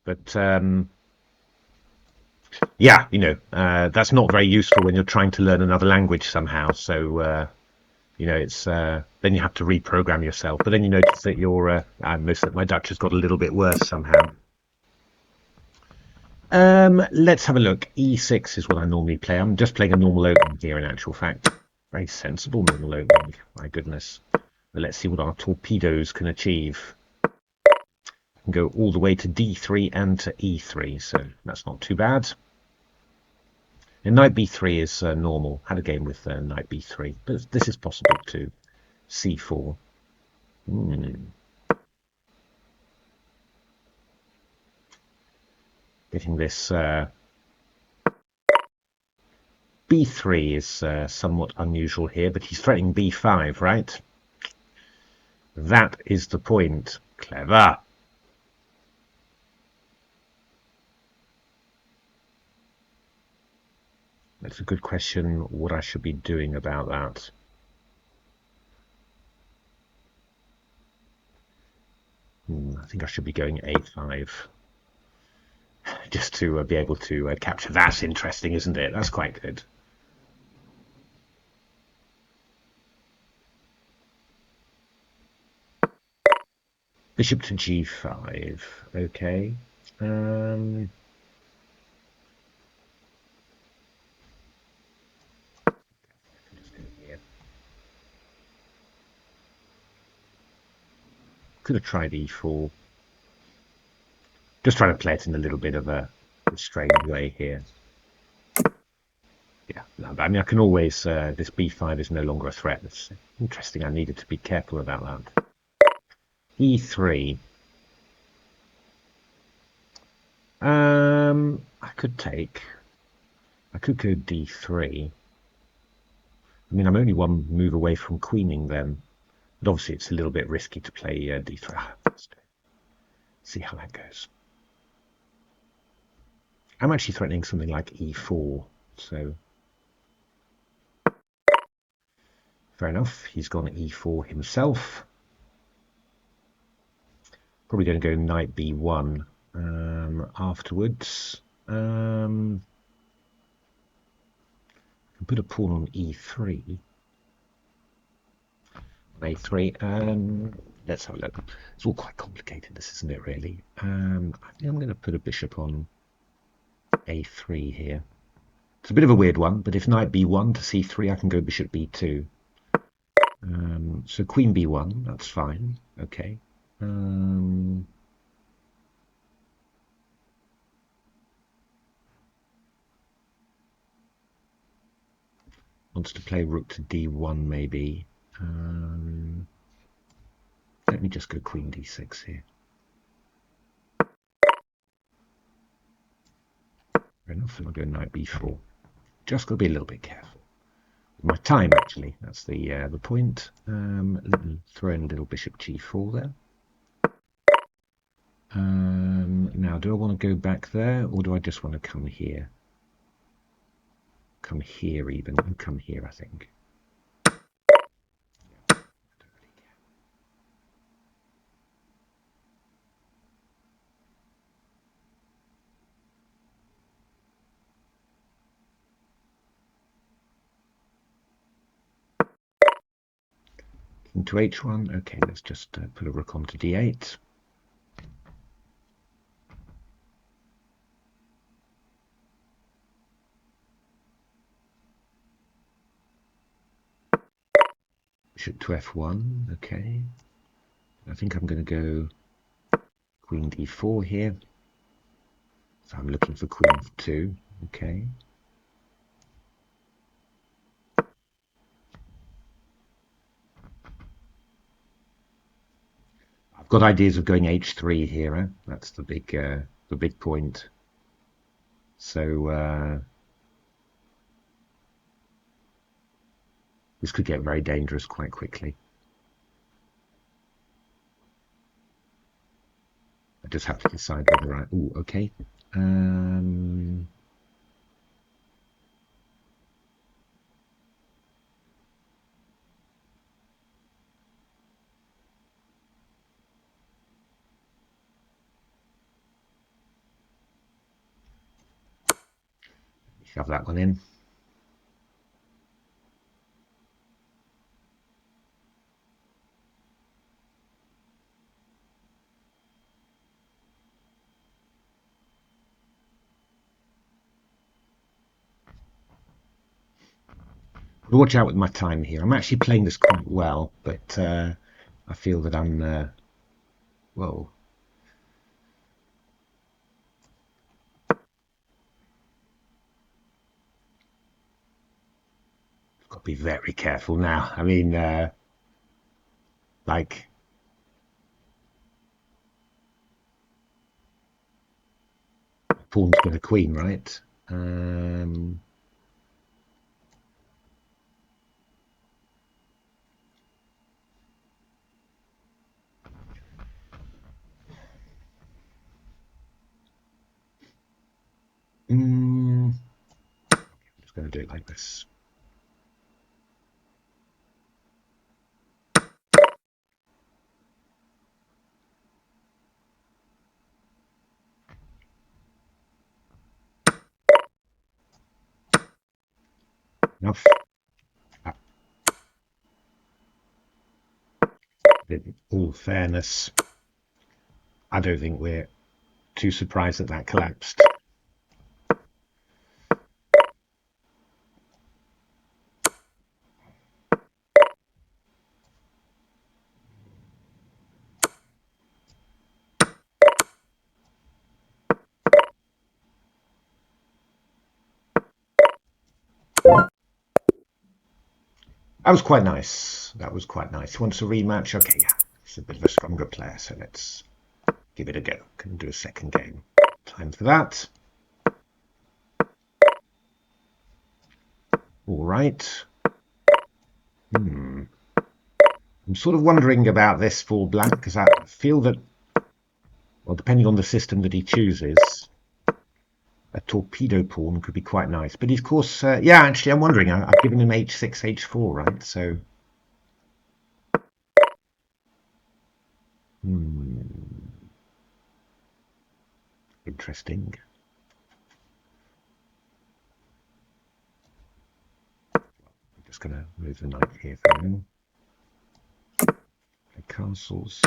But yeah, that's not very useful when you're trying to learn another language somehow. So it's then you have to reprogram yourself. But then you notice that I noticed that my Dutch has got a little bit worse somehow. Let's have a look. E6 is what I normally play. I'm just playing a normal opening here, in actual fact. Very sensible normal opening. My goodness. But let's see what our torpedoes can achieve. Can go all the way to D3 and to E3, so that's not too bad. And knight B3 is normal. Had a game with knight B3, but this is possible too. C4. Getting this B3 is somewhat unusual here, but he's threatening B5, right? That is the point. Clever. That's a good question, what I should be doing about that. I think I should be going A5. Just to be able to capture. That's interesting, isn't it? That's quite good. Bishop to G5. Okay. Could have tried E4. Just trying to play it in a little bit of a restrained way here. Yeah, no, I mean, I can always... this B5 is no longer a threat. It's interesting. I needed to be careful about that. E3. I could take... I could go D3. I mean, I'm only one move away from queening then. But obviously it's a little bit risky to play D3. Let's see how that goes. I'm actually threatening something like E4, so... Fair enough, he's gone E4 himself. Probably going to go knight B1 afterwards. I can put a pawn on E3. A3. Let's have a look. It's all quite complicated, this, isn't it, really? I think I'm going to put a bishop on A3 here. It's a bit of a weird one, but if knight B1 to C3, I can go bishop B2. So queen B1, that's fine. Okay. Wants to play rook to D1 maybe. Let me just go queen D6 here. Fair enough, and I'll go knight B4. Just got to be a little bit careful. My time, actually, that's the point. Let me throw in a little bishop G4 there. Now, do I want to go back there, or do I just want to come here? Come here even, and come here, I think. King to H1. Okay, let's just put a rook onto D8. Bishop to F1. Okay. I think I'm going to go queen D4 here. So I'm looking for queen F2. Okay. I've got ideas of going H3 here. Eh? That's the big point. So this could get very dangerous quite quickly. I just have to decide whether I... Ooh, okay. Shove that one in. Watch out with my time here. I'm actually playing this quite well, but I feel that I'm whoa. Got to be very careful now. I mean, like, pawn's got a queen, right? I'm just going to do it like this. Enough. In all fairness, I don't think we're too surprised that that collapsed. That was quite nice. That was quite nice. He wants a rematch. Okay, yeah. He's a bit of a stronger player, so let's give it a go. Can do a second game. Time for that. All right. I'm sort of wondering about this for black, because I feel that, well, depending on the system that he chooses, a torpedo pawn could be quite nice. But of course, yeah, actually, I'm wondering. I've given him h6, h4, right? So, interesting. I'm just going to move the knight here for him. Play castles.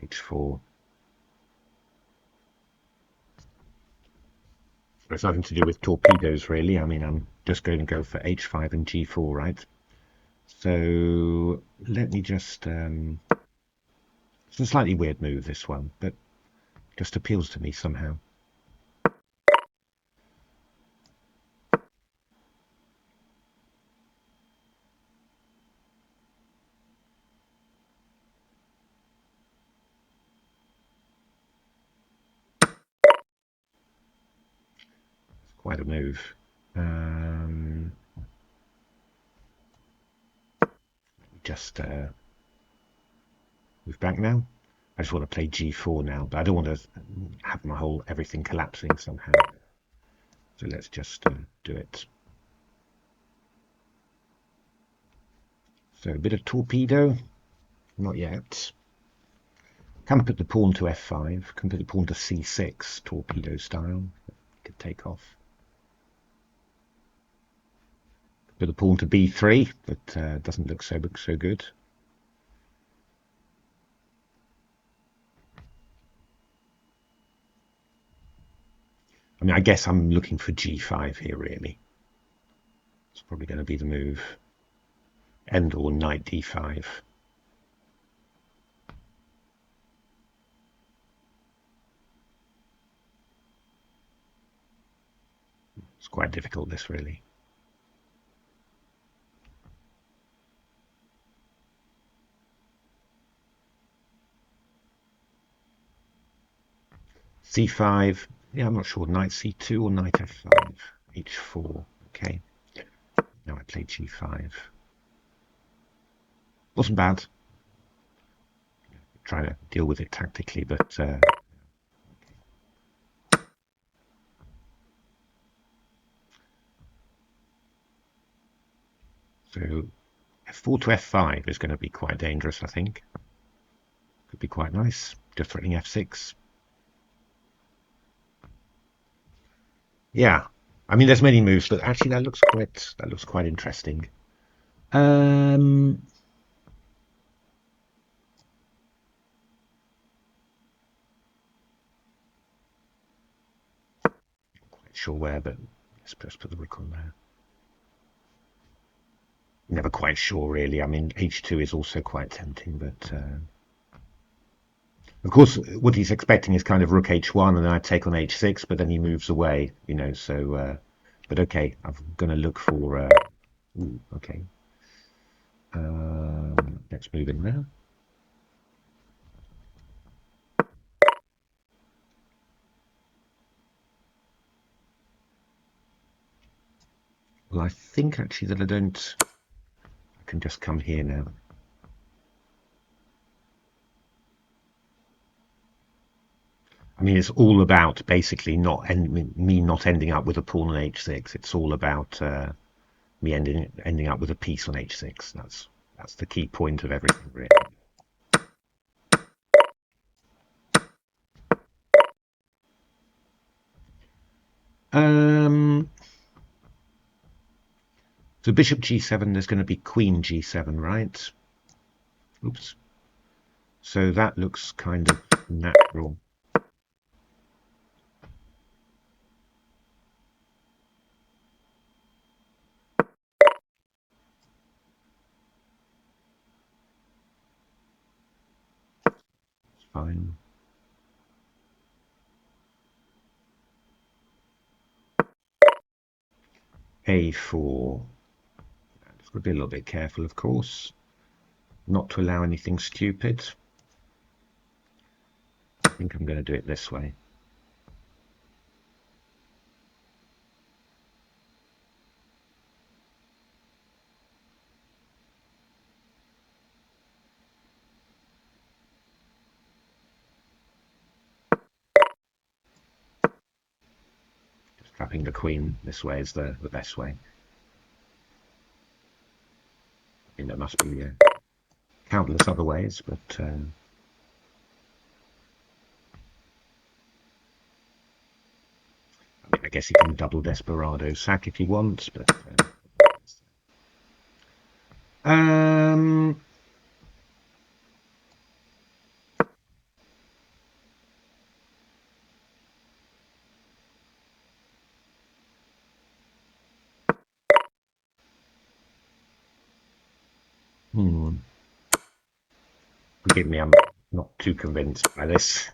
h4. It's nothing to do with torpedoes, really. I mean, I'm just going to go for h5 and g4, right? So let me just... it's a slightly weird move, this one, but just appeals to me somehow. It's quite a move. Just move back now. I just want to play g4 now, but I don't want to have my whole everything collapsing somehow. So let's just do it. So a bit of torpedo, not yet. Can put the pawn to f5, can put the pawn to c6, torpedo style. Could take off. Put the pawn to b3, but doesn't look so good. I mean, I guess I'm looking for g5 here, really. It's probably going to be the move. End or knight d5. It's quite difficult, this, really. c5. Yeah, I'm not sure. Knight c2 or knight f5. h4. Okay. Now I play g5. Wasn't bad. Try to deal with it tactically, but okay. So f4 to f5 is going to be quite dangerous, I think. Could be quite nice. Just threatening f6. Yeah, I mean, there's many moves, but actually that looks quite interesting. Um, quite sure where, but let's just put the rook on there. Never quite sure, really. I mean, h2 is also quite tempting, but of course, what he's expecting is kind of rook h1, and then I take on h6, but then he moves away, you know. So, but okay, I'm going to look for. Ooh, okay, let's move in there. Well, I think actually that I don't. I can just come here now. I mean, it's all about basically me not ending up with a pawn on h6. It's all about me ending up with a piece on h6. That's the key point of everything, really. So bishop g7. There's going to be queen g7, right? Oops. So that looks kind of natural. It's fine. a4. Just got to be a little bit careful, of course, not to allow anything stupid. I think I'm going to do it this way. Just trapping the queen this way is the best way. I think there must be countless other ways, but I mean, I guess you can double desperado sack if you want, but um, forgive me, I'm not too convinced by this.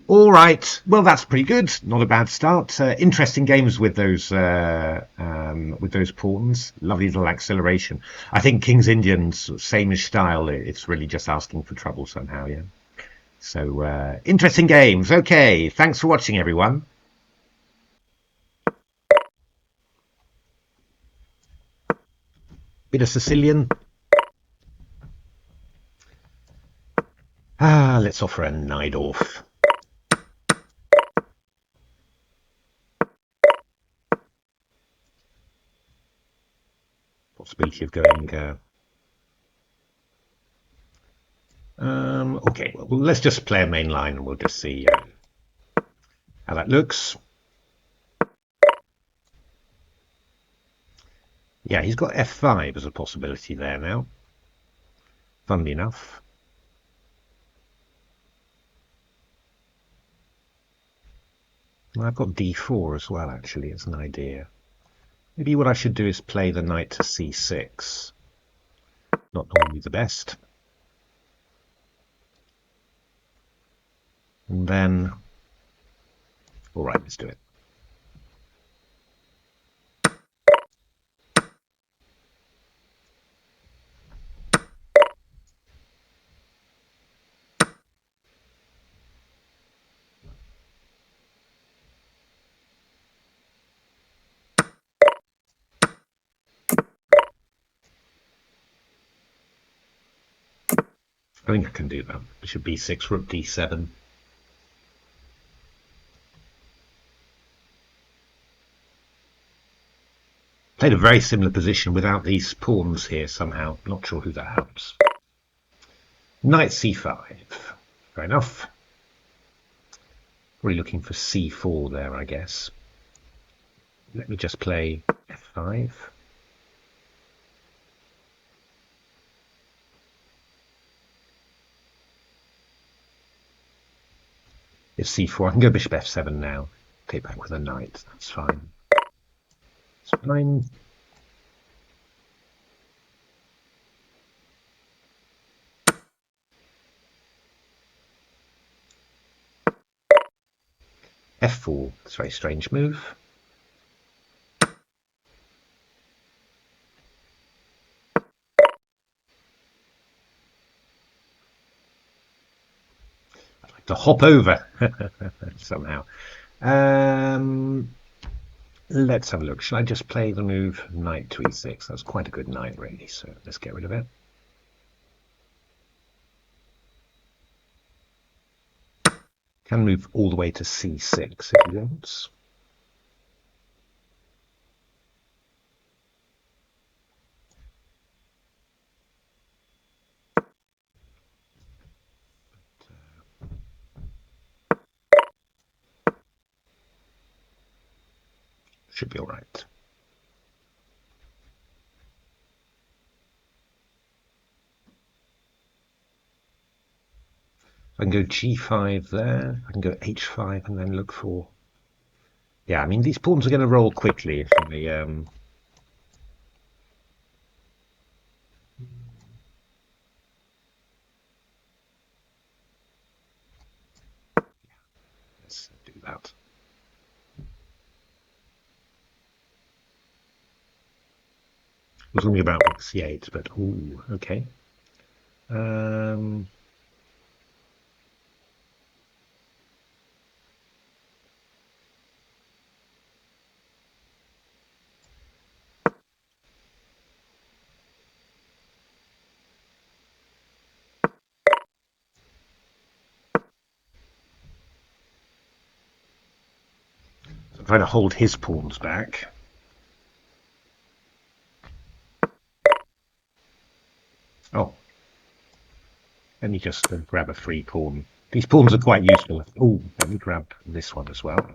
All right. Well, that's pretty good. Not a bad start. Interesting games with those pawns. Lovely little acceleration. I think King's Indians, same-ish style. It's really just asking for trouble somehow. Yeah. So interesting games. Okay. Thanks for watching, everyone. Bit of Sicilian. Let's offer a Najdorf. Possibility of going. Okay, well, let's just play a main line and we'll just see how that looks. Yeah, he's got f5 as a possibility there now. Funnily enough. I've got d4 as well, actually, as an idea. Maybe what I should do is play the knight to c6. Not normally the best. And then... All right, let's do it. I think I can do that. Bishop b6, rook d7. Played a very similar position without these pawns here somehow. Not sure who that helps. Knight c5. Fair enough. Probably looking for c4 there, I guess. Let me just play f5. If c4, I can go bishop f7 now. Take back with a knight. That's fine. It's fine. f4. It's a very strange move. I'd like to hop over somehow. Let's have a look. Shall I just play the move knight to e6? That's quite a good knight, really, so let's get rid of it. Can move all the way to c6 if he wants. Should be all right. I can go g5 there. I can go h5 and then look for... Yeah, I mean, these pawns are going to roll quickly if I... Let's do that. It was only about c8, but ooh, okay. So I'm trying to hold his pawns back. Oh. Let me just grab a free pawn. These pawns are quite useful. Oh, let me grab this one as well.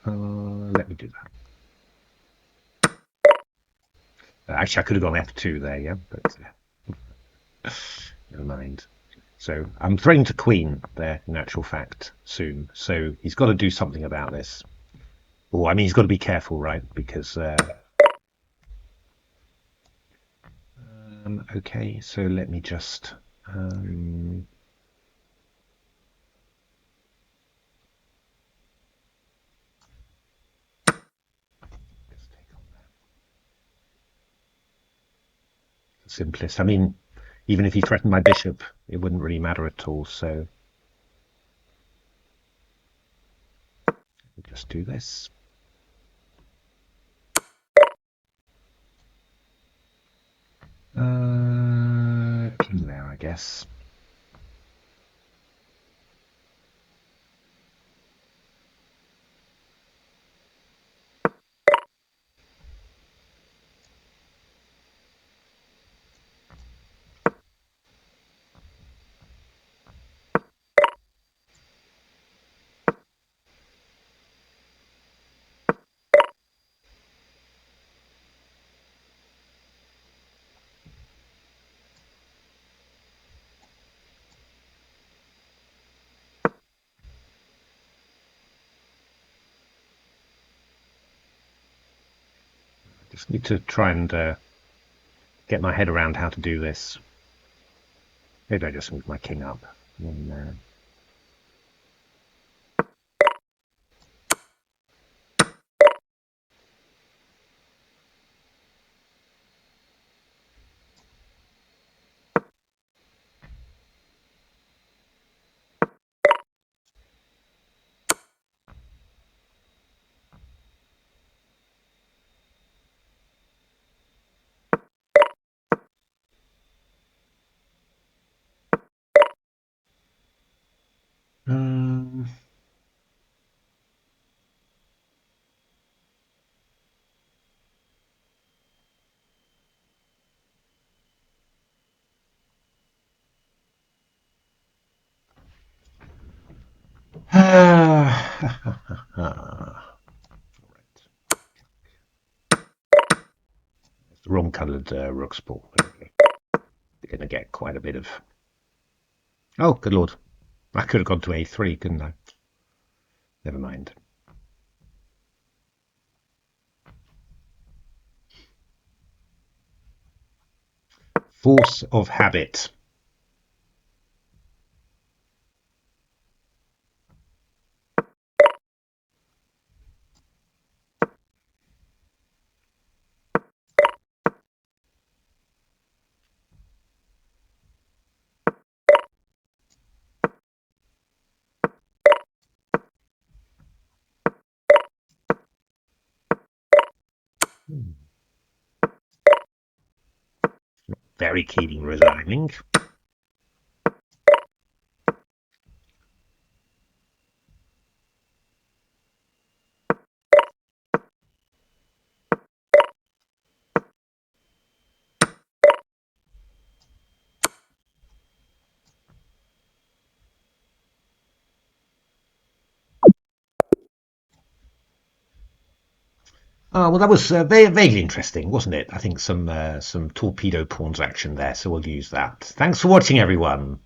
Let me do that. Actually, I could have gone f2 there, yeah, but never mind. So I'm threatening to queen there, in actual fact, soon. So he's got to do something about this. Oh, I mean, he's got to be careful, right? Because... okay, so let me just... simplest. I mean, even if he threatened my bishop, it wouldn't really matter at all. So just do this. King there, I guess. Just need to try and get my head around how to do this. Maybe I just move my king up. And, It's the wrong coloured rook's paw. Okay. They're going to get quite a bit of... Oh, good lord. I could have gone to a3, couldn't I? Never mind. Force of habit. Very keen resigning. Well, that was vaguely interesting, wasn't it? I think some torpedo pawns action there, so we'll use that. Thanks for watching, everyone.